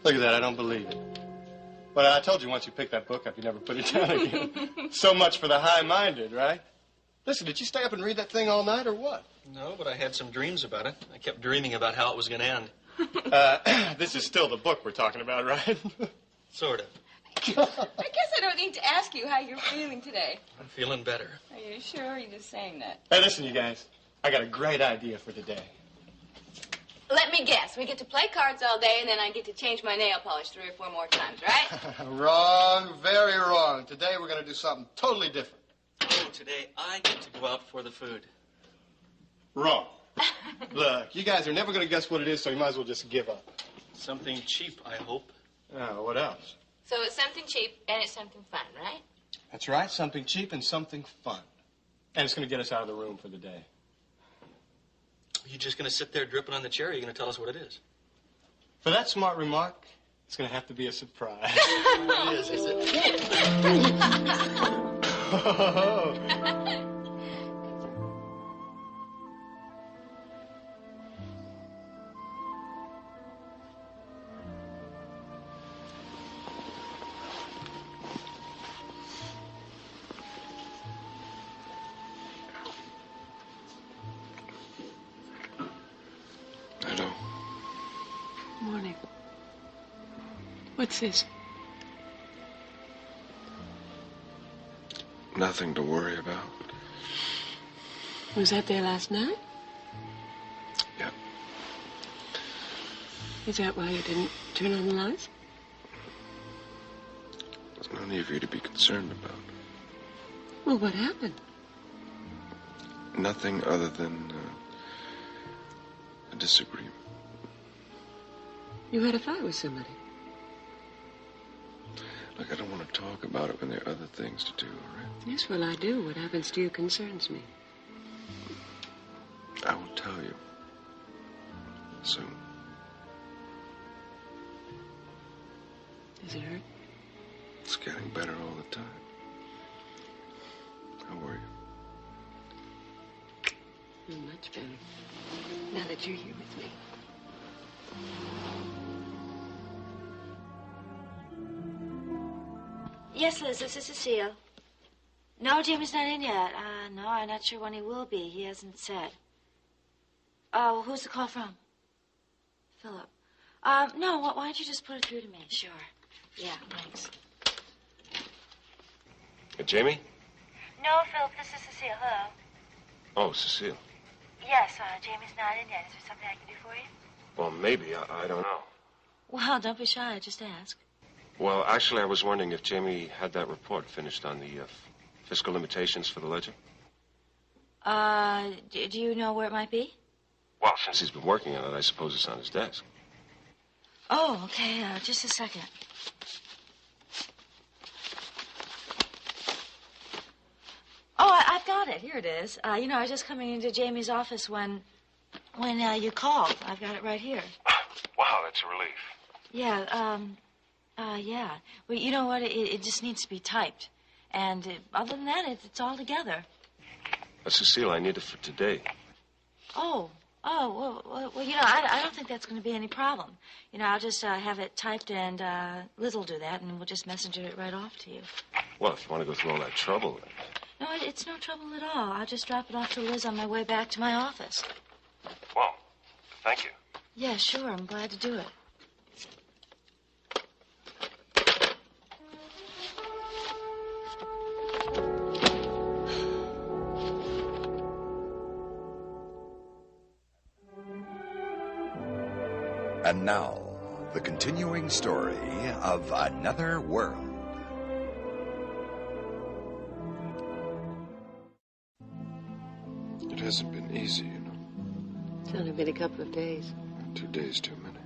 Look at that, I don't believe it. But I told you once you picked that book up, you never put it down again. So much for the high-minded, right? Listen, did you stay up and read that thing all night or what? No, but I had some dreams about it. I kept dreaming about how it was going to end. This is still the book we're talking about, right? Sort of. I guess I don't need to ask you how you're feeling today. I'm feeling better. Are you sure, or are you just saying that? Hey, listen, you guys. I got a great idea for the day. Let me guess. We get to play cards all day, and then I get to change my nail polish 3 or 4 more times, right? Wrong. Very wrong. Today we're going to do something totally different. Oh, today I get to go out for the food. Wrong. Look, you guys are never going to guess what it is, so you might as well just give up. Something cheap, I hope. Oh, what else? So it's something cheap, and it's something fun, right? That's right. Something cheap and something fun. And it's going to get us out of the room for the day. Are you just going to sit there dripping on the chair, or are you going to tell us what it is? For that smart remark, it's going to have to be a surprise. It is it? Hello. Morning. What's this? Nothing to worry about. Was that there last night? Yeah. Is that why you didn't turn on the lights? There's no need for you to be concerned about. Well, what happened? Nothing other than a disagreement. You had a fight with somebody. Look, I don't want to talk about it when there are other things to do, all right? Yes, well, I do. What happens to you concerns me. I will tell you. Soon. Does it hurt? It's getting better all the time. How are you? You're much better. Now that you're here with me. Yes, Liz, this is Cecile. No, Jimmy's not in yet. No, I'm not sure when he will be. He hasn't said. Oh, who's the call from? Philip. No, why don't you just put it through to me? Sure. Yeah, thanks. Jamie? No, Philip, this is Cecile. Hello. Oh, Cecile. Yes, Jamie's not in yet. Is there something I can do for you? Well, maybe. I don't know. Well, don't be shy. Just ask. Well, actually, I was wondering if Jamie had that report finished on the fiscal limitations for the ledger. Do you know where it might be? Well, since he's been working on it, I suppose it's on his desk. Oh, okay. Just a second. Oh, I've got it. Here it is. I was just coming into Jamie's office when you called. I've got it right here. Wow, that's a relief. Yeah, yeah. Well, you know what? It just needs to be typed. And other than that, it's all together. Cecile, I need it for today. Oh, well, I don't think that's going to be any problem. I'll just have it typed, and Liz will do that, and we'll just messenger it right off to you. Well, if you want to go through all that trouble... No, it's no trouble at all. I'll just drop it off to Liz on my way back to my office. Well, thank you. Yeah, sure. I'm glad to do it. And now, the continuing story of Another World. It hasn't been easy, you know. It's only been a couple of days. 2 days too many.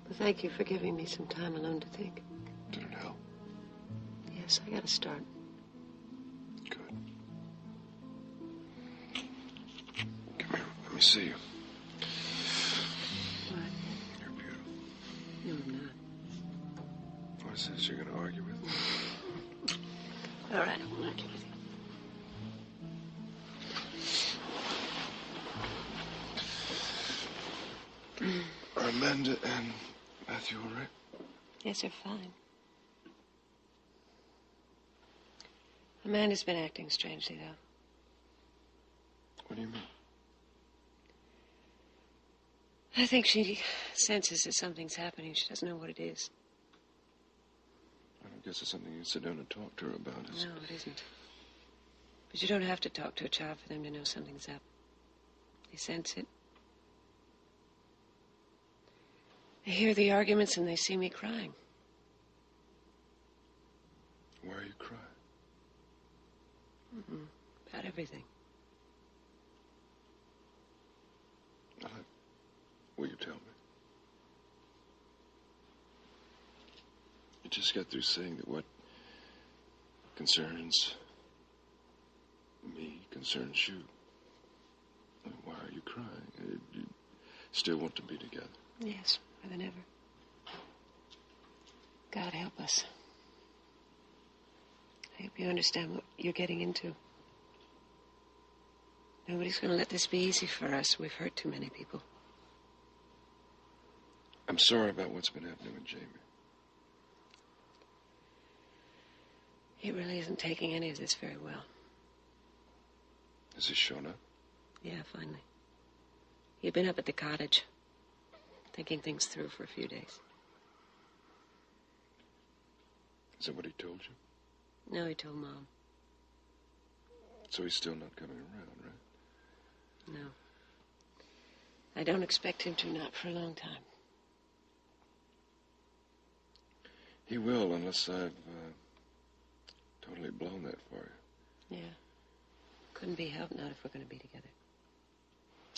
Well, thank you for giving me some time alone to think. Did it help? Yes, I got to start. Good. Come here. Let me see you. What? You're beautiful. No, I'm not. What's this? You're going to argue with me? All right, I won't argue with you. Amanda and Matthew all right? Yes, they're fine. Amanda's been acting strangely, though. What do you mean? I think she senses that something's happening. She doesn't know what it is. I guess it's something you can sit down and talk to her about. No, it isn't. But you don't have to talk to a child for them to know something's up. They sense it. They hear the arguments and they see me crying. Why are you crying? About everything. Will you tell me? You just got through saying that what concerns me concerns you. Why are you crying? You still want to be together? Yes, more than ever. God help us. I hope you understand what you're getting into. Nobody's going to let this be easy for us. We've hurt too many people. I'm sorry about what's been happening with Jamie. He really isn't taking any of this very well. Has he shown up? Yeah, finally. He'd been up at the cottage, thinking things through for a few days. Is that what he told you? No, he told Mom. So he's still not coming around, right? No. I don't expect him to, not for a long time. He will, unless I've totally blown that for you. Yeah. Couldn't be helped, not if we're going to be together.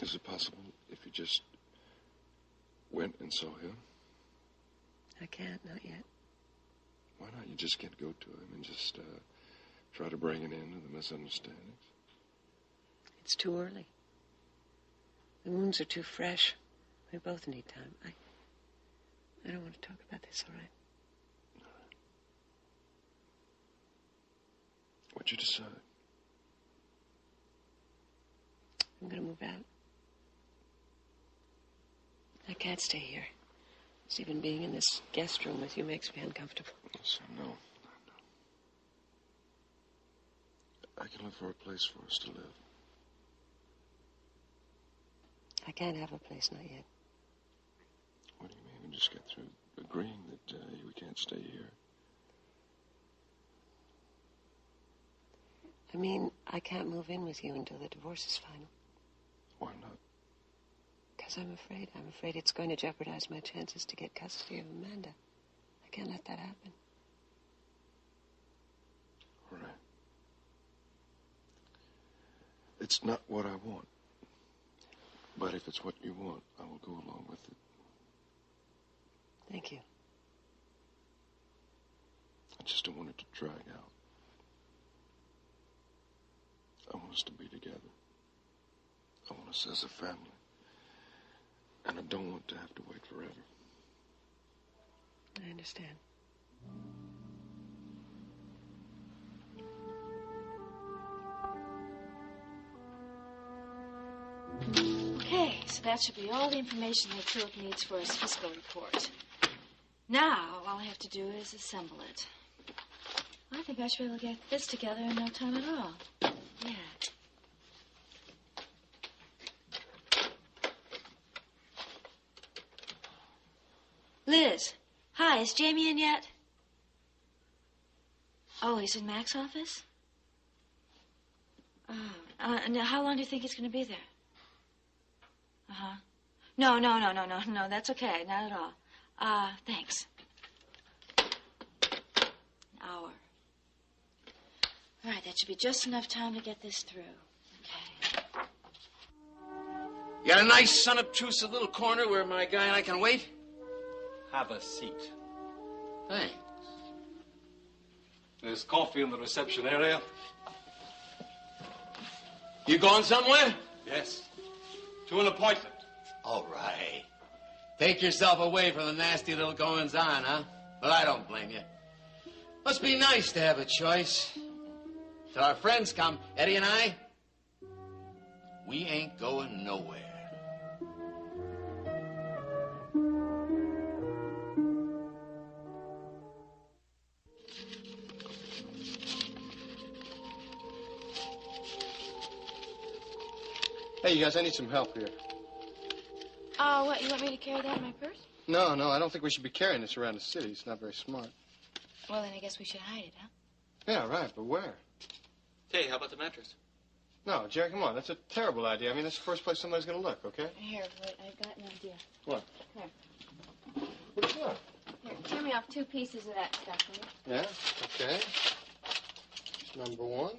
Is it possible if you just went and saw him? I can't, not yet. Why not? You just can't go to him and just try to bring an end to the misunderstandings. It's too early. The wounds are too fresh. We both need time. I don't want to talk about this, all right? What'd you decide? I'm going to move out. I can't stay here. Just even being in this guest room with you makes me uncomfortable. Yes, I know. I can look for a place for us to live. I can't have a place, not yet. What do you mean? We just got through agreeing that we can't stay here. I mean, I can't move in with you until the divorce is final. Why not? Because I'm afraid. I'm afraid it's going to jeopardize my chances to get custody of Amanda. I can't let that happen. All right. It's not what I want. But if it's what you want, I will go along with it. Thank you. I just don't want it to drag out. I want us to be together. I want us as a family. And I don't want to have to wait forever. I understand. Okay, so that should be all the information that Philip needs for his fiscal report. Now, all I have to do is assemble it. I think I should be able to get this together in no time at all. Yeah. Liz, hi, is Jamie in yet? Oh, he's in Mac's office? Oh, now how long do you think he's going to be there? Uh-huh. No, that's okay, not at all. Thanks. An hour. All right, that should be just enough time to get this through. Okay. You got a nice, unobtrusive little corner where my guy and I can wait? Have a seat. Thanks. There's coffee in the reception area. You going somewhere? Yes. To an appointment. All right. Take yourself away from the nasty little goings-on, huh? But I don't blame you. Must be nice to have a choice. Till our friends come, Eddie and I, we ain't going nowhere. Hey, you guys, I need some help here. Oh, what, you want me to carry that in my purse? No, I don't think we should be carrying this around the city. It's not very smart. Well, then I guess we should hide it, huh? Yeah, right, but where? Hey, how about the mattress? No, Jerry, come on. That's a terrible idea. I mean, that's the first place somebody's going to look, okay? Here, wait, I've got an idea. What? Here. What's that? Here, tear me off 2 pieces of that stuff, will you? Yeah, okay. Number 1.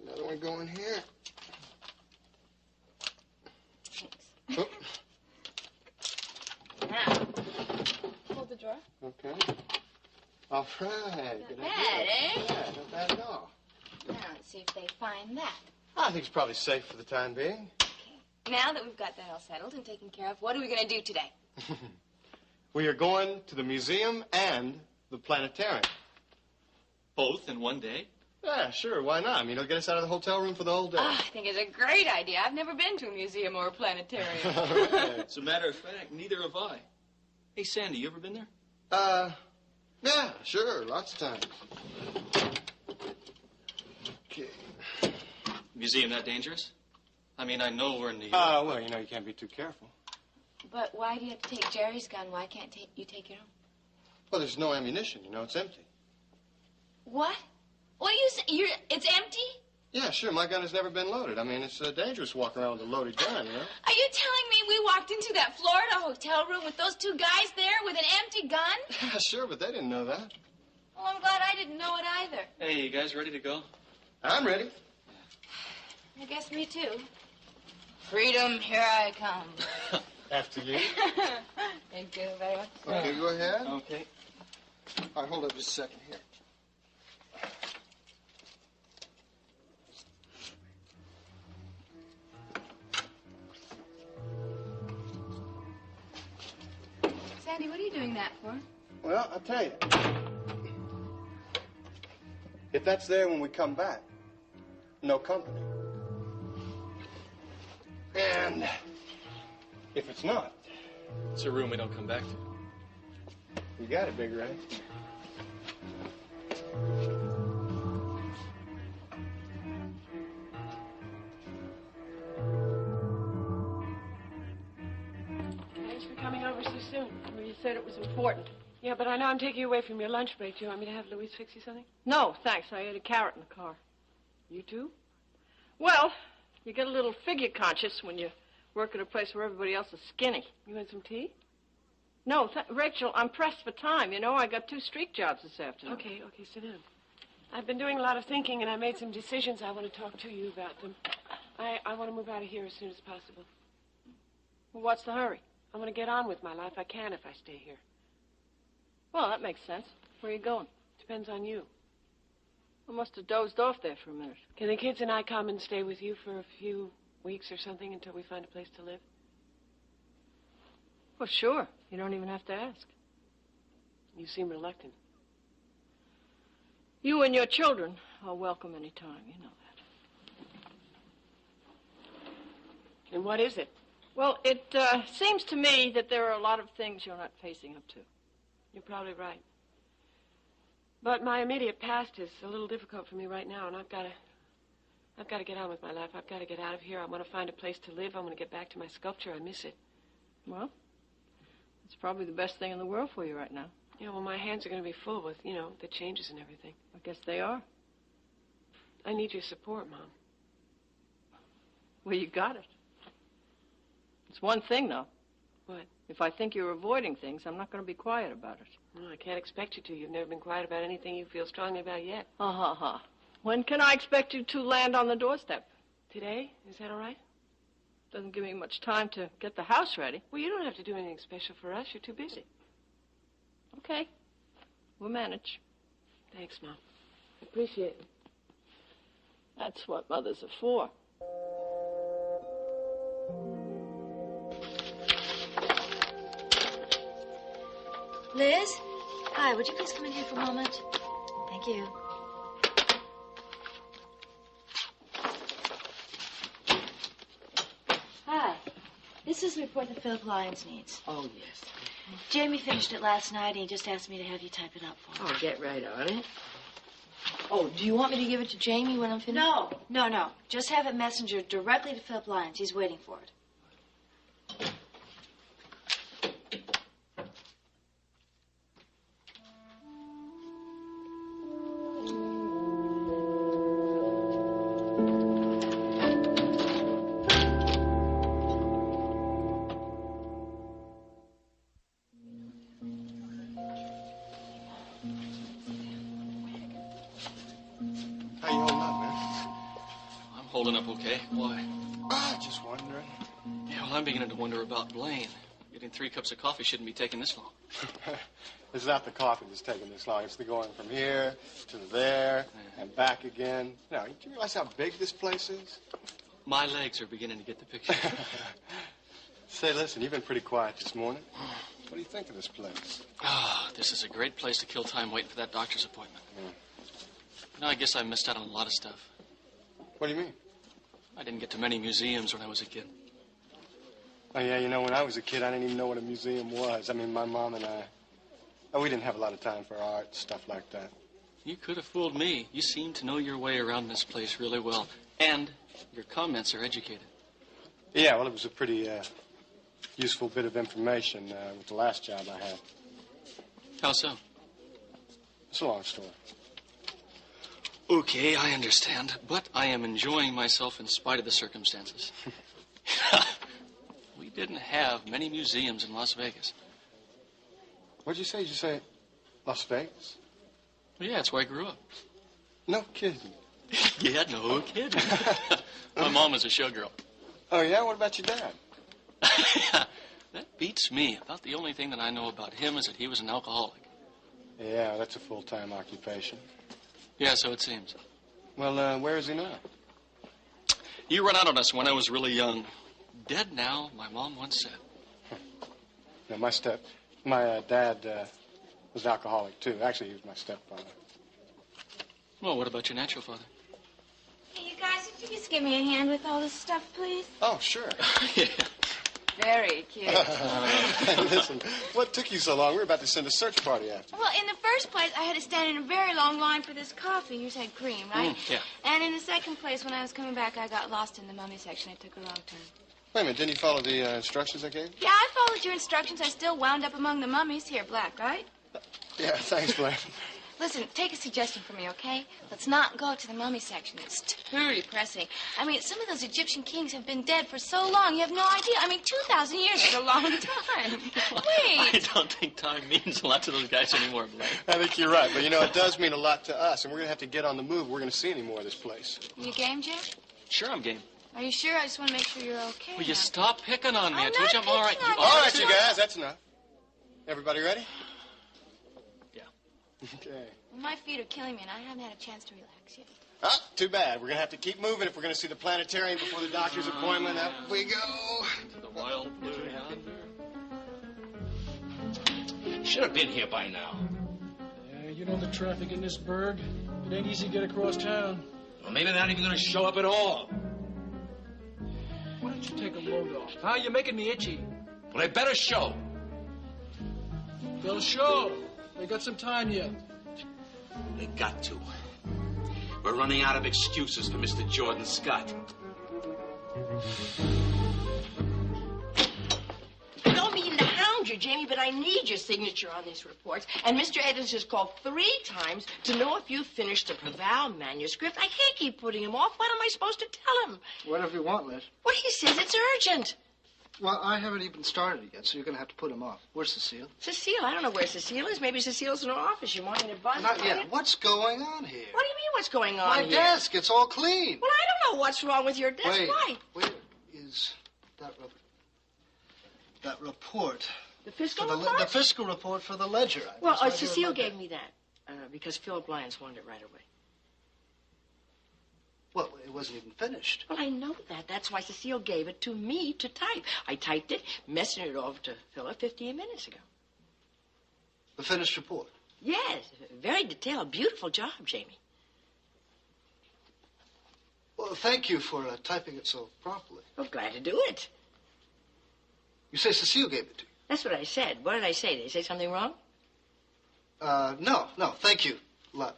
Another one going here. Thanks. Oh, Now, hold the drawer. okay. All right. Not bad, eh? Yeah, not bad at all. Now, let's see if they find that. I think it's probably safe for the time being. Okay. Now that we've got that all settled and taken care of, what are we going to do today? We are going to the museum and the planetarium. Both in one day? Yeah, sure. Why not? I mean, it'll get us out of the hotel room for the whole day. Oh, I think it's a great idea. I've never been to a museum or a planetarium. As a matter of fact, neither have I. Hey, Sandy, you ever been there? Yeah, sure. Lots of times. Okay. Museum that dangerous? I mean, I know we're in New York. Well, you know, you can't be too careful. But why do you have to take Jerry's gun? Why can't you take your own? Well, there's no ammunition, you know. It's empty. What? What do you say? It's empty? Yeah, sure. My gun has never been loaded. I mean, it's dangerous walking around with a loaded gun, you know? Are you telling me we walked into that Florida hotel room with those 2 guys there with an empty gun? Yeah, sure, but they didn't know that. Well, I'm glad I didn't know it either. Hey, you guys ready to go? I'm ready. I guess me too. Freedom, here I come. After you. Thank you very much. Okay, go ahead. Okay. All right, hold up just a second here. Sandy, what are you doing that for? Well, I'll tell you. If that's there when we come back, no company. And if it's not, It's a room we don't come back to. you got it, Big Ray. Thanks for coming over so soon. Well, you said it was important. Yeah, but I know I'm taking you away from your lunch break. Do you want me to have Louise fix you something? No, thanks. I ate a carrot in the car. You too? Well, you get a little figure conscious when you work at a place where everybody else is skinny. You want some tea? No, Rachel, I'm pressed for time. You know, I got 2 street jobs this afternoon. Okay, sit down. I've been doing a lot of thinking, and I made some decisions. I want to talk to you about them. I want to move out of here as soon as possible. Well, what's the hurry? I want to get on with my life. I can if I stay here. Well, that makes sense. Where are you going? Depends on you. I must have dozed off there for a minute. Can the kids and I come and stay with you for a few weeks or something until we find a place to live? Well, sure. You don't even have to ask. You seem reluctant. You and your children are welcome any time. You know that. And what is it? Well, it seems to me that there are a lot of things you're not facing up to. You're probably right. But my immediate past is a little difficult for me right now, and I've got to get on with my life. I've got to get out of here. I want to find a place to live. I want to get back to my sculpture. I miss it. Well, it's probably the best thing in the world for you right now. Yeah, well, my hands are going to be full with, the changes and everything. I guess they are. I need your support, Mom. Well, you got it. It's one thing, though. What? If I think you're avoiding things, I'm not going to be quiet about it. No, I can't expect you to. You've never been quiet about anything you feel strongly about yet. When can I expect you to land on the doorstep? Today? Is that all right? Doesn't give me much time to get the house ready. Well, you don't have to do anything special for us. You're too busy. Okay. We'll manage. Thanks, Mom. Appreciate it. That's what mothers are for. Liz? Hi, would you please come in here for a moment? Thank you. Hi. This is the report that Philip Lyons needs. Oh, yes. Jamie finished it last night, and he just asked me to have you type it up for him. I'll get right on it. Oh, do you want me to give it to Jamie when I'm finished? No. Just have it messengered directly to Philip Lyons. He's waiting for it. How you holding up, man? I'm holding up okay. Why? Just wondering. Yeah, well, I'm beginning to wonder about Blaine. Getting 3 cups of coffee shouldn't be taking this long. It's not the coffee that's taking this long. It's the going from here to there and back again. Now, do you realize how big this place is? My legs are beginning to get the picture. Say, listen, you've been pretty quiet this morning. What do you think of this place? This is a great place to kill time waiting for that doctor's appointment. No, I guess I missed out on a lot of stuff. What do you mean? I didn't get to many museums when I was a kid. Oh, yeah, when I was a kid, I didn't even know what a museum was. I mean, my mom and I, we didn't have a lot of time for art, stuff like that. You could have fooled me. You seem to know your way around this place really well. And your comments are educated. Yeah, well, it was a pretty useful bit of information with the last job I had. How so? It's a long story. Okay, I understand. But I am enjoying myself in spite of the circumstances. We didn't have many museums in Las Vegas. What'd you say? Did you say Las Vegas? Well, yeah, it's where I grew up. No kidding. Yeah, no kidding. My mom was a showgirl. Oh, yeah? What about your dad? That beats me. About the only thing that I know about him is that he was an alcoholic. Yeah, that's a full-time occupation. Yeah, so it seems. Well, where is he now? He ran out on us when I was really young. Dead now, my mom once said. No, my dad was an alcoholic, too. Actually, he was my stepfather. Well, what about your natural father? Hey, you guys, could you just give me a hand with all this stuff, please? Oh, sure. Yeah. Very cute. Hey, listen, what took you so long? We were about to send a search party after you. Well, in the first place, I had to stand in a very long line for this coffee. You said cream, right? Yeah. And in the second place, when I was coming back, I got lost in the mummy section. I took a wrong turn. Wait a minute, didn't you follow the instructions I gave you? Yeah, I followed your instructions. I still wound up among the mummies. Here, Black, right? Yeah, thanks, Blaine. Listen, take a suggestion from me, okay? Let's not go to the mummy section. It's too depressing. I mean, some of those Egyptian kings have been dead for so long, you have no idea. I mean, 2,000 years is a long time. Wait. I don't think time means a lot to those guys anymore, Blaine. I think you're right, but it does mean a lot to us, and we're going to have to get on the move. We're going to see any more of this place. You game, Jim? Sure, I'm game. Are you sure? I just want to make sure you're okay. Will you stop picking on me? I'm I told you not I'm all right. picking on you. All right, you guys, that's enough. Everybody ready? Yeah. Okay. Well, my feet are killing me, and I haven't had a chance to relax yet. Ah, too bad. We're going to have to keep moving if we're going to see the planetarium before the doctor's appointment. Up we go. To the wild blue yonder. Should have been here by now. Yeah, you know the traffic in this burg. It ain't easy to get across town. Well, maybe they're not even going to show up at all. Why don't you take a load off? Huh? You're making me itchy. Well, they better show. They'll show. They got some time yet. They got to. We're running out of excuses for Mr. Jordan Scott. I don't mean to hound you, Jamie, but I need your signature on these reports. And Mr. Edmonds has called 3 times to know if you've finished the Preval manuscript. I can't keep putting him off. What am I supposed to tell him? Whatever you want, Liz. Well, he says it's urgent. Well, I haven't even started it yet, so you're going to have to put him off. Where's Cecile? Cecile? I don't know where Cecile is. Maybe Cecile's in her office. You want me to buzz? Not yet. What's going on here? What do you mean, what's going on My here? desk. It's all clean. Well, I don't know what's wrong with your desk. Wait. Why? Where is that report? The fiscal For report? the fiscal report for the ledger. Well, It's right here in Cecile my gave desk. me that because Philip Lyons wanted it right away. Well, it wasn't even finished. Well, I know that. That's why Cecile gave it to me to type. I typed it, messengered it over to Philip 15 minutes ago. The finished report. Yes, very detailed. Beautiful job, Jamie. Well, thank you for typing it so properly. I'm glad to do it. You say Cecile gave it to you? That's what I said. What did I say? Did I say something wrong? No. Thank you. A lot.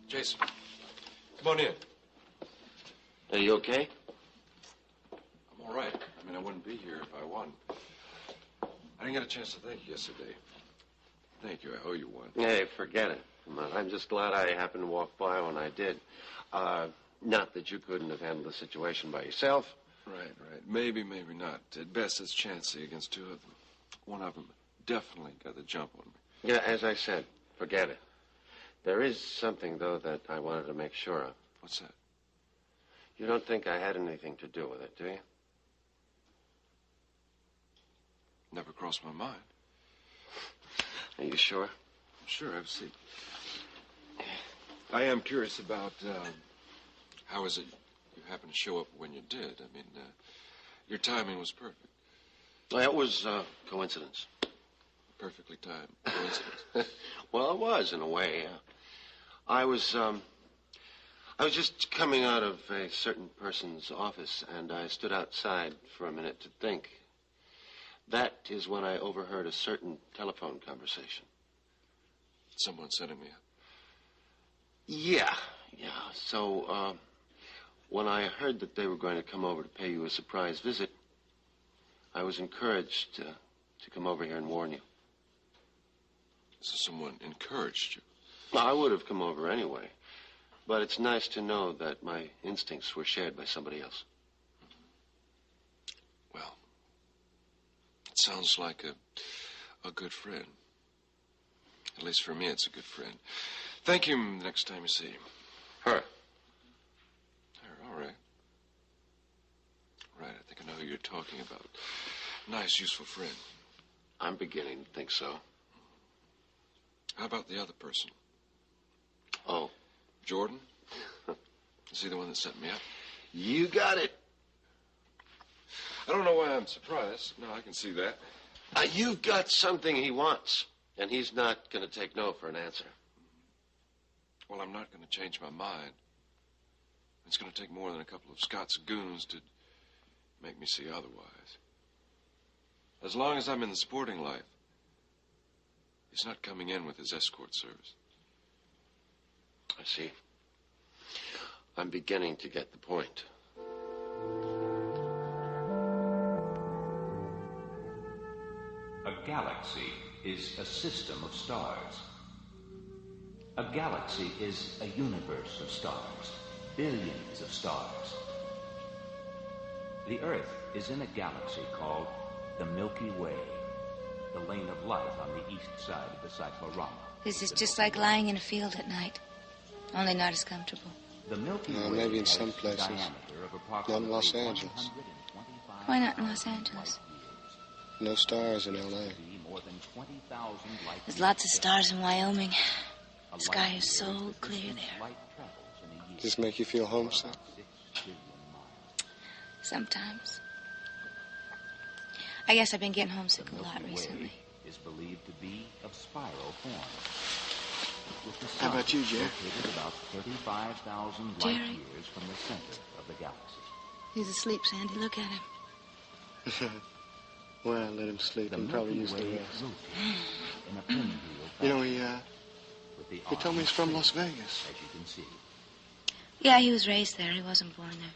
Jason, come on in. Are you okay? I'm all right. I mean, I wouldn't be here if I wasn't. I didn't get a chance to thank you yesterday. Thank you. I owe you one. Hey, forget it. I'm just glad I happened to walk by when I did. Not that you couldn't have handled the situation by yourself. Right. Maybe, maybe not. At best, it's chancy against two of them. One of them definitely got the jump on me. Yeah, as I said, forget it. There is something, though, that I wanted to make sure of. What's that? You don't think I had anything to do with it, do you? Never crossed my mind. Are you sure? Sure, have a seat. I am curious about how is it you happened to show up when you did? I mean, your timing was perfect. Well, it was coincidence. Perfectly timed coincidence. Well, it was, in a way. I was just coming out of a certain person's office, and I stood outside for a minute to think. That is when I overheard a certain telephone conversation. Someone setting me up? Yeah. So, when I heard that they were going to come over to pay you a surprise visit, I was encouraged to come over here and warn you. So someone encouraged you? Well, I would have come over anyway. But it's nice to know that my instincts were shared by somebody else. Well, it sounds like a good friend. At least for me, it's a good friend. Thank him the next time you see him. Her, all right. Right, I think I know who you're talking about. Nice, useful friend. I'm beginning to think so. How about the other person? Oh. Jordan? Is he the one that set me up? You got it. I don't know why I'm surprised. No, I can see that. You've got something he wants, and he's not going to take no for an answer. Well, I'm not going to change my mind. It's going to take more than a couple of Scott's goons to make me see otherwise. As long as I'm in the sporting life, he's not coming in with his escort service. I see. I'm beginning to get the point. A galaxy is a system of stars. A galaxy is a universe of stars, billions of stars. The Earth is in a galaxy called the Milky Way, the lane of light on the east side of the cyclorama. This is just like lying in a field at night, only not as comfortable. The Milky Way maybe in some places, not in Los Angeles. Why not in Los Angeles? No stars in L.A. There's lots of stars in Wyoming. The sky is so clear there. Does this make you feel homesick? Sometimes. I guess I've been getting homesick a lot recently. Is believed to be of spiral form. How about you, Jerry? About 35,000 light years from the center of the galaxy. He's asleep, Sandy. Look at him. Well, let him sleep. I'm probably used to rest. In a pinwheel You know, he told me he's from Las Vegas. As you can see. Yeah, he was raised there. He wasn't born there.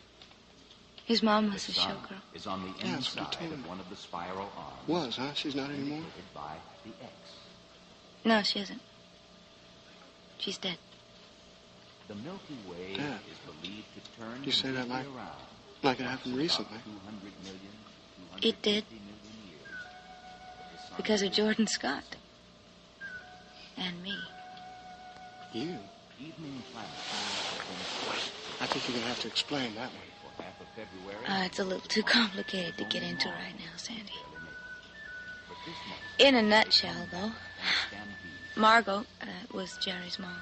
His mom was a showgirl. Is on the inside of one of the spiral arms. Was, huh? She's not anymore? By the X. No, she isn't. She's dead. The Milky Way is believed to turn You say that like it happened recently. It did. Because of Jordan Scott. And me. You? I think you're going to have to explain that one. It's a little too complicated to get into right now, Sandy. In a nutshell, though, Margo was Jerry's mom.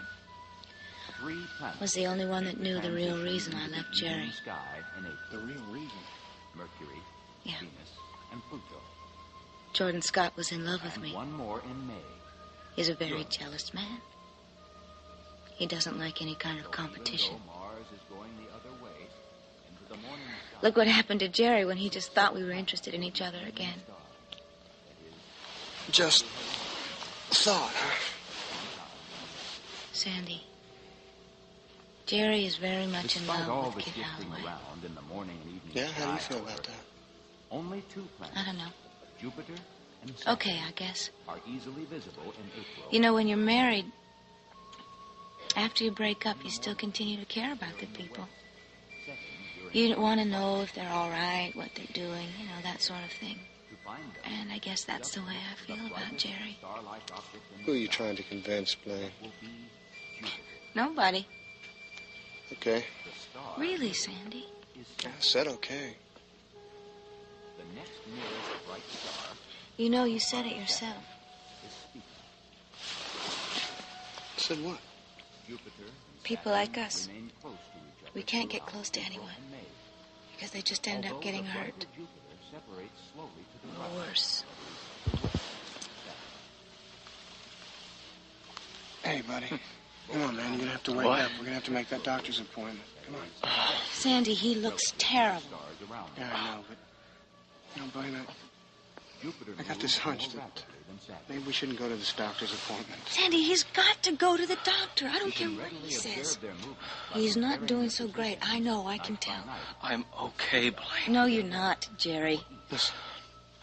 Was the only one that knew the real reason I left Jerry. The real reason? Mercury, yeah. Venus, and Pluto. Jordan Scott was in love with me. One more in May. He's a very jealous man. He doesn't like any kind of competition. Look what happened to Jerry when he just thought we were interested in each other again. Just thought, huh? Sandy, Jerry is very much in Despite all love the with Kid shifting Holloway. around in the morning and evening Yeah, how do you sky, feel about however, that? Only two planets, I don't know. Jupiter and Saturn, Okay, I guess. are easily visible in April. You know, when you're married, after you break up, you still continue to care about the people. You want to know if they're all right, what they're doing, you know, that sort of thing. And I guess that's the way I feel about Jerry. Who are you trying to convince, Blaine? Nobody. Okay. Really, Sandy? I said okay. The next nearest bright star You know, you said it yourself. is speaking. Said what? Jupiter and People like us, remain close to each other we can't get throughout close to anyone April and May. because they just end up Although getting the hurt. brighter Jupiter separates slowly to the Or right. worse. Hey, buddy. Come on, man. You're gonna have to wake up. We're gonna have to make that doctor's appointment. Come on. Sandy, he looks terrible. Stars around Yeah, I know, but you know, Blaine, Jupiter I got this moves more hunch that rapidly than Saturn. maybe we shouldn't go to this doctor's appointment. Sandy, he's got to go to the doctor. I don't You care can what readily he says. observe their movements by He's not comparing doing their so positions great. I know, I can night by tell. night. I'm okay, Blaine. No, you're not, Jerry. Listen,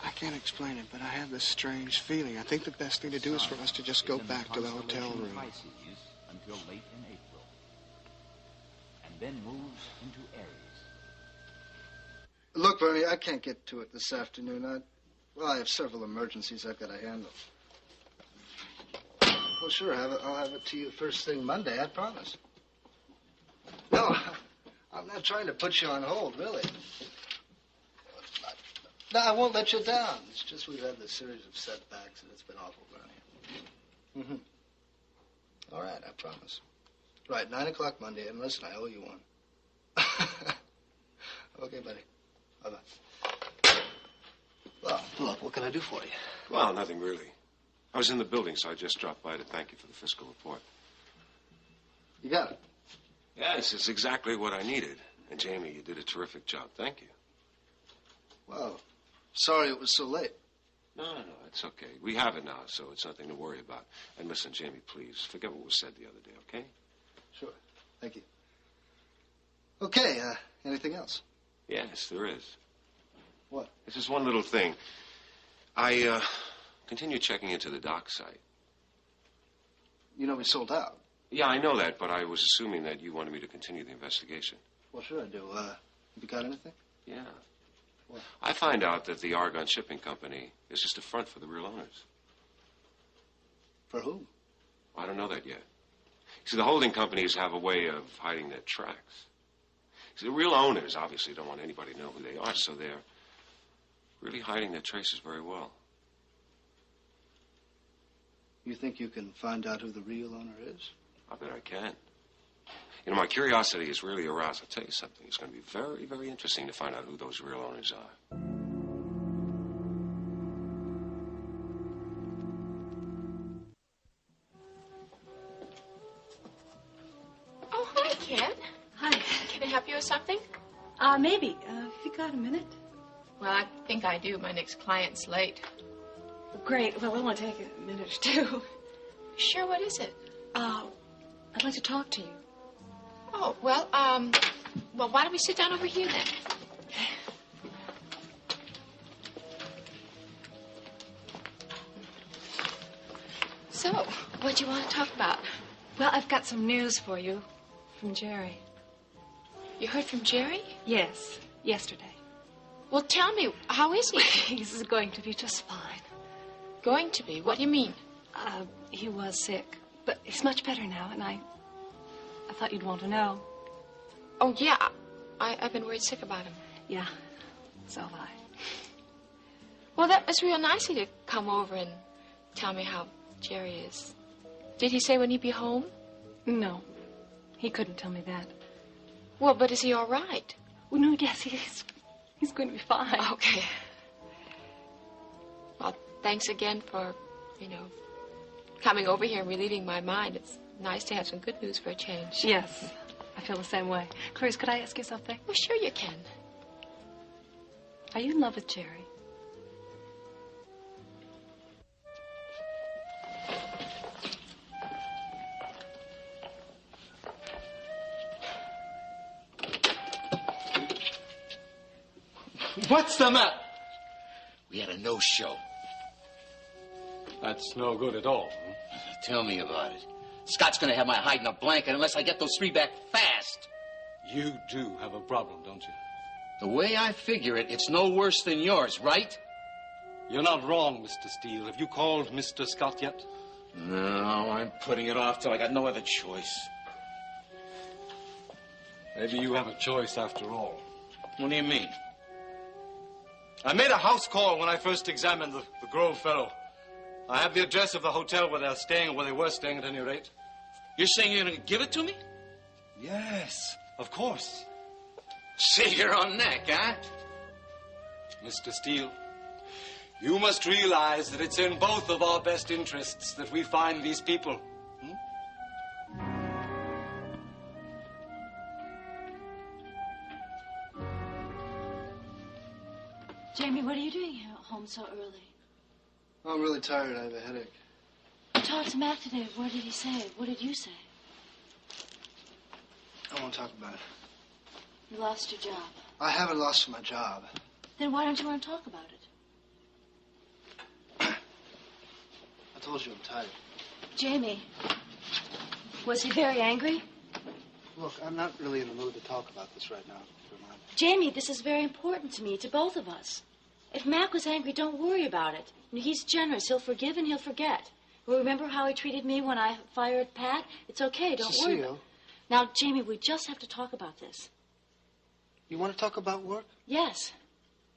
I can't explain it, but I have this strange feeling. I think the best thing to do is for us to just go Is in back to the hotel constellation room. Pisces until late in April, and then moves into Aries. Look, Bernie, I can't get to it this afternoon. I have several emergencies I've got to handle. Well, sure, I'll have it to you first thing Monday, I promise. No, I'm not trying to put you on hold, really. No, I won't let you down. It's just we've had this series of setbacks, and it's been awful, Bernie. Mm-hmm. All right, I promise. Right, 9 o'clock Monday, and listen, I owe you one. Okay, buddy. Bye-bye. Well, look, what can I do for you? Well, nothing really. I was in the building, so I just dropped by to thank you for the fiscal report. You got it. Yes, it's exactly what I needed. And, Jamie, you did a terrific job. Thank you. Well, sorry it was so late. No, it's okay. We have it now, so it's nothing to worry about. And listen, Jamie, please, forget what was said the other day, okay? Sure. Thank you. Okay, anything else? Yes, there is. What? This is one little thing. I continue checking into the dock site. You know we sold out. Yeah, I know that, but I was assuming that you wanted me to continue the investigation. Well, sure I do. Have you got anything? Yeah. What? I find out that the Argonne Shipping Company is just a front for the real owners. For who? I don't know that yet. See, the holding companies have a way of hiding their tracks. See, the real owners obviously don't want anybody to know who they are, so they're really hiding their traces very well. You think you can find out who the real owner is? I bet I can. You know, my curiosity is really aroused. I'll tell you something. It's going to be very, very interesting to find out who those real owners are. Oh, hi, Ken. Hi. Can I help you with something? Maybe. Have you got a minute? Well, I think I do. My next client's late. Great. Well, it won't take a minute or two. Sure, what is it? I'd like to talk to you. Oh, well, why don't we sit down over here then? So, what do you want to talk about? Well, I've got some news for you from Jerry. You heard from Jerry? Yes, yesterday. Well, tell me, how is he? He's going to be just fine. Going to be? What do you mean? He was sick, but he's much better now, and I thought you'd want to know. Oh, yeah. I've been worried sick about him. Yeah, so have I. Well, that was real nice of you to come over and tell me how Jerry is. Did he say when he'd be home? No, he couldn't tell me that. Well, but is he all right? Well, no, yes, he's going to be fine. Okay. Well, thanks again for, coming over here and relieving my mind. It's nice to have some good news for a change. Yes, I feel the same way. Clarice, could I ask you something? Well, sure you can. Are you in love with Jerry? What's the matter? We had a no-show. That's no good at all. Tell me about it. Scott's gonna have my hide in a blanket unless I get those 3 back fast. You do have a problem, don't you? The way I figure it, it's no worse than yours, right? You're not wrong, Mr. Steele. Have you called Mr. Scott yet? No, I'm putting it off till I got no other choice. Maybe you have a choice after all. What do you mean? I made a house call when I first examined the Grove fellow. I have the address of the hotel where they're staying, or where they were staying at any rate. You're saying you're gonna give it to me? Yes, of course. Save your own neck, huh? Mr. Steele, you must realize that it's in both of our best interests that we find these people. Jamie, what are you doing here home so early? I'm really tired. I have a headache. I talked to Matt today. What did he say? What did you say? I won't talk about it. You lost your job. I haven't lost my job. Then why don't you want to talk about it? I told you I'm tired. Jamie, was he very angry? Look, I'm not really in the mood to talk about this right now. Jamie, this is very important to me, to both of us. If Mac was angry, don't worry about it. He's generous. He'll forgive and he'll forget. Remember how he treated me when I fired Pat? It's okay. Don't worry. Cecile. Now, Jamie, we just have to talk about this. You want to talk about work? Yes.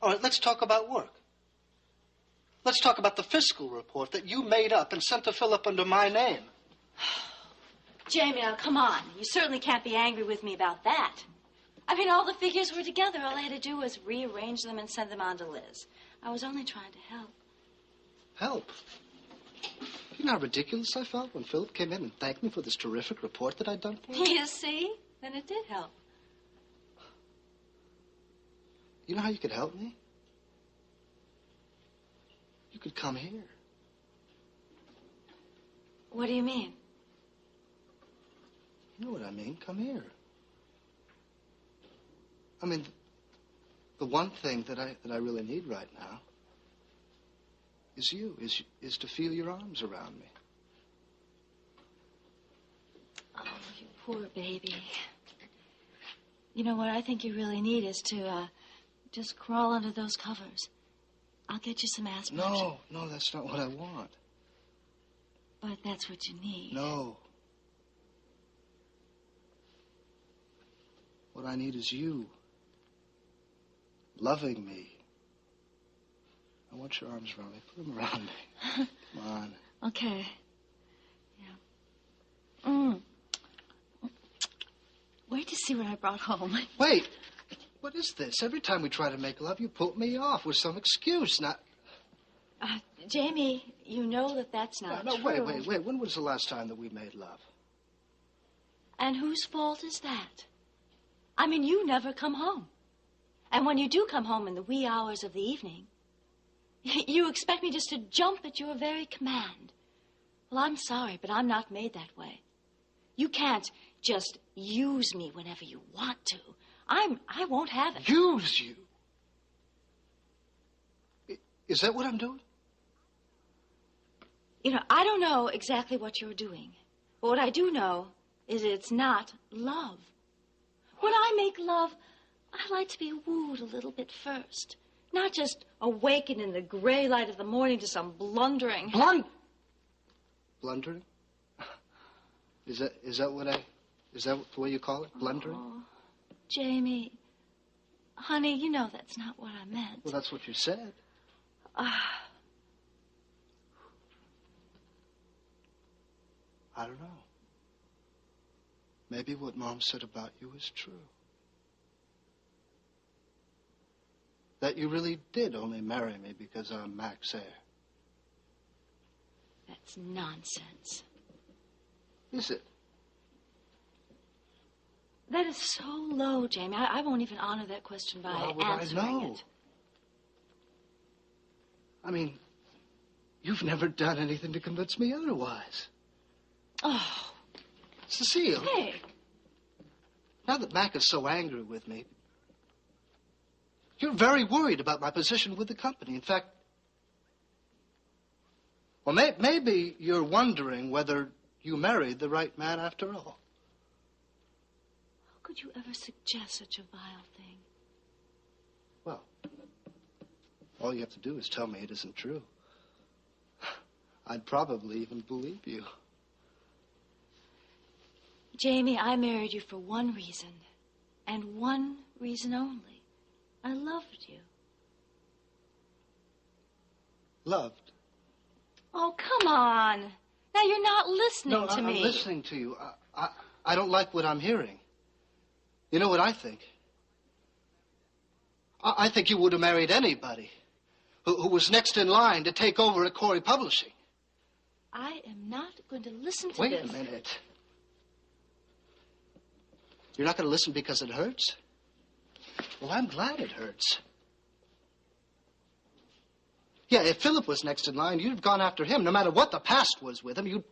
All right, let's talk about work. Let's talk about the fiscal report that you made up and sent to Philip under my name. Jamie, now, come on. You certainly can't be angry with me about that. I mean, all the figures were together. All I had to do was rearrange them and send them on to Liz. I was only trying to help. Help? You know how ridiculous I felt when Philip came in and thanked me for this terrific report that I'd done for him? You see? Then it did help. You know how you could help me? You could come here. What do you mean? You know what I mean. Come here. I mean, the one thing that I really need right now is you, is to feel your arms around me. Oh, you poor baby. You know what I think you really need is to just crawl under those covers. I'll get you some aspirin. No, that's not what I want. But that's what you need. No. What I need is you. Loving me. I want your arms around me. Put them around me. Come on. Okay. Yeah. Wait to see what I brought home. Wait. What is this? Every time we try to make love, you put me off with some excuse. Not. Jamie, you know that that's not No, true. wait. When was the last time that we made love? And whose fault is that? I mean, you never come home. And when you do come home in the wee hours of the evening, you expect me just to jump at your very command. Well, I'm sorry, but I'm not made that way. You can't just use me whenever you want to. I won't have it. Use you? Is that what I'm doing? You know, I don't know exactly what you're doing. But what I do know is it's not love. When I make love, I like to be wooed a little bit first. Not just awaken in the gray light of the morning to some blundering... Blundering? Is that the way you call it? Blundering? Oh, Jamie. Honey, you know that's not what I meant. Well, that's what you said. I don't know. Maybe what Mom said about you is true. That you really did only marry me because I'm Mac's heir. That's nonsense. Is it? That is so low, Jamie. I won't even honor that question by answering it. I mean, you've never done anything to convince me otherwise. Oh. Cecile. Hey. Now that Mac is so angry with me, You're very worried about my position with the company. In fact, well, maybe you're wondering whether you married the right man after all. How could you ever suggest such a vile thing? Well, all you have to do is tell me it isn't true. I'd probably even believe you. Jamie, I married you for one reason, and one reason only. I loved you. Loved? Oh, come on. Now you're not listening to me. I'm listening to you. I don't like what I'm hearing. You know what I think? I think you would have married anybody who was next in line to take over at Corey Publishing. I am not going to listen to Wait this. a minute. You're not going to listen because it hurts? Well, I'm glad it hurts. Yeah, if Philip was next in line, you'd have gone after him. No matter what the past was with him,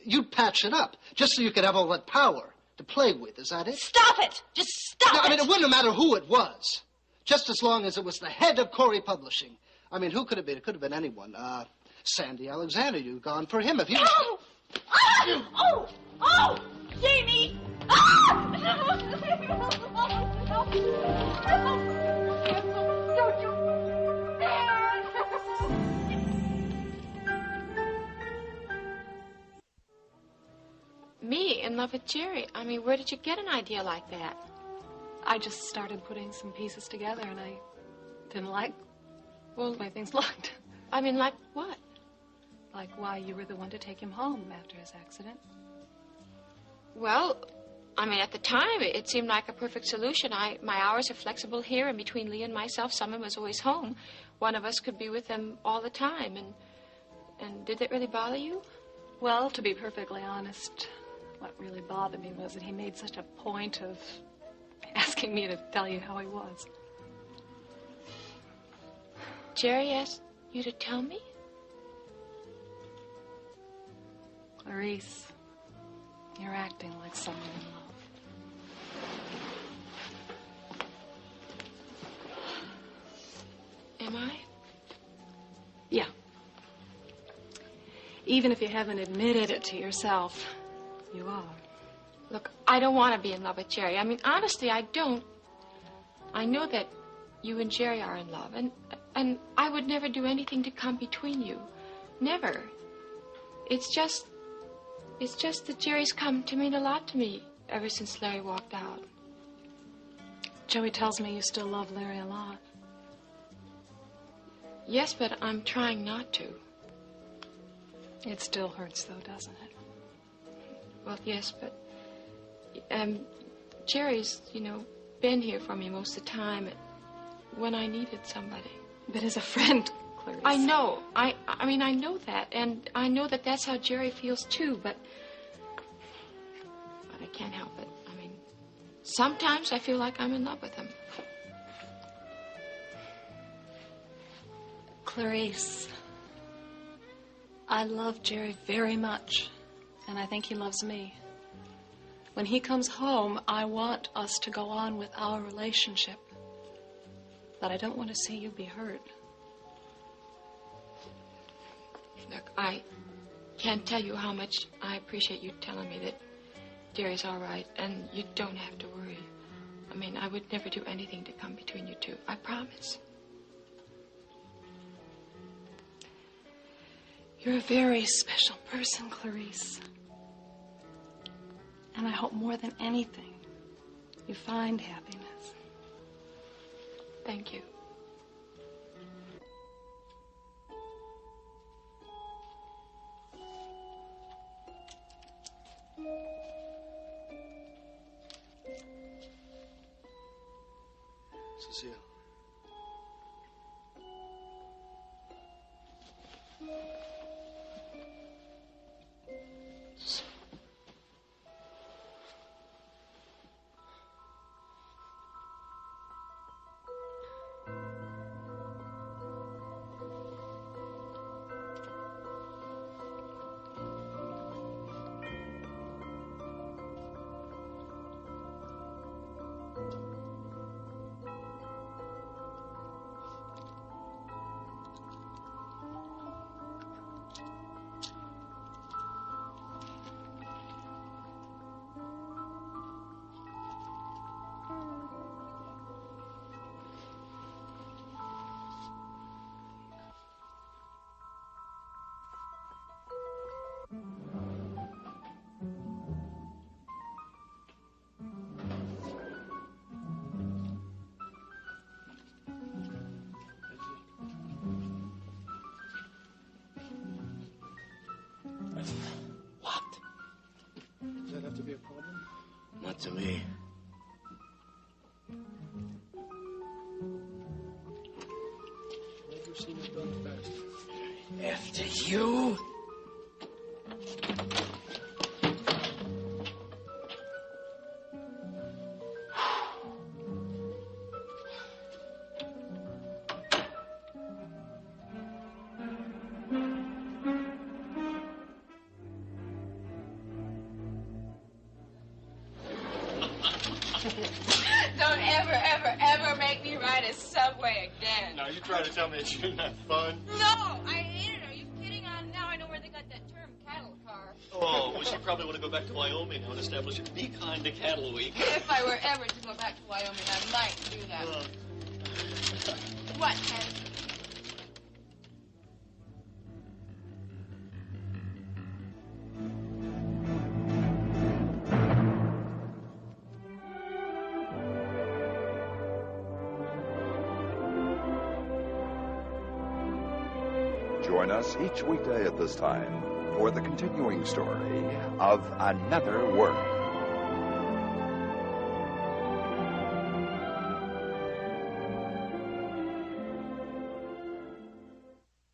you'd patch it up, just so you could have all that power to play with. Is that it? Stop it! Just stop it! I mean, it wouldn't matter who it was, just as long as it was the head of Corey Publishing. I mean, who could it be? It could have been anyone. Sandy Alexander. You'd gone for him if he was... Oh! Oh! Oh! Jamie! Ah! Don't you dare! Me in love with Jerry? I mean, where did you get an idea like that? I just started putting some pieces together, and I didn't like the way things looked. I mean, like what? Like why you were the one to take him home after his accident. Well, I mean, at the time, it seemed like a perfect solution. My hours are flexible here, and between Lee and myself, someone was always home. One of us could be with them all the time, and did that really bother you? Well, to be perfectly honest, what really bothered me was that he made such a point of asking me to tell you how he was. Jerry asked you to tell me? Clarice, you're acting like someone in love. Am I? Yeah. Even if you haven't admitted it to yourself, you are. Look, I don't want to be in love with Jerry. I mean, honestly, I don't. I know that you and Jerry are in love, and I would never do anything to come between you. Never. It's just that Jerry's come to mean a lot to me ever since Larry walked out. Joey tells me you still love Larry a lot. Yes, but I'm trying not to. It still hurts, though, doesn't it? Well, yes, but Jerry's, been here for me most of the time when I needed somebody. But as a friend, Clarice. I know. I mean, I know that, and I know that that's how Jerry feels too. But I can't help it. I mean, sometimes I feel like I'm in love with him. Clarice, I love Jerry very much, and I think he loves me. When he comes home, I want us to go on with our relationship. But I don't want to see you be hurt. Look, I can't tell you how much I appreciate you telling me that Jerry's all right, and you don't have to worry. I mean, I would never do anything to come between you two. I promise. You're a very special person, Clarice. And I hope more than anything, you find happiness. Thank you. Cecile. Not to me. Never seen it done faster. After you? Don't ever make me ride a subway again. Now, you trying to tell me it shouldn't have fun? No, I hate it. Are you kidding? Now I know where they got that term, cattle car. Oh, well, she probably want to go back to Wyoming now and establish a Be Kind to Cattle Week. If I were ever to go back to Wyoming, I might do that. What, Ken? Join us each weekday at this time for the continuing story of Another World.